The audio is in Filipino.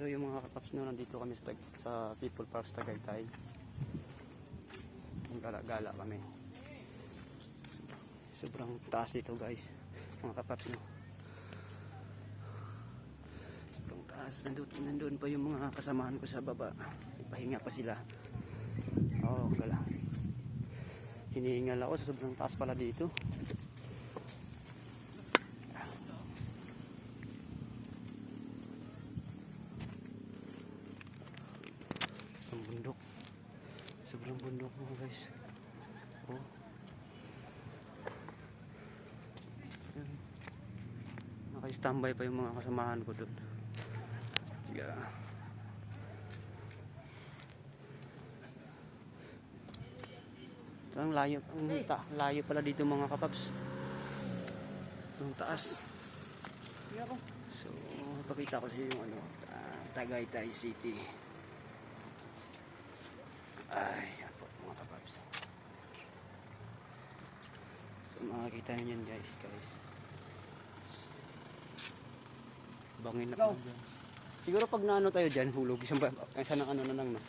So yung mga kapaps no, nandito kami sa People Park sa Tagaytay. Gala-gala kami. Sobrang taas ito guys, mga kapaps no. Sobrang taas. Nandun pa yung mga kasamahan ko sa baba. Ipahinga pa sila. Oh, gala. Hinihingal ako sa sobrang taas pala dito. Ang bundok. Sobrang bundok mo guys. Oh. Naka-standby pa yung mga kasamahan ko doon. Yeah. Ang layo, layo pala dito mga kapaps. Itong taas. So, pakita ko sa inyo yung Tagaytay City. Ay, yan po mga kapaps. So, makikita nyo yan guys. Bangin na po dyan. Siguro pag naano tayo dyan, hulog. Isang ang ano na lang no.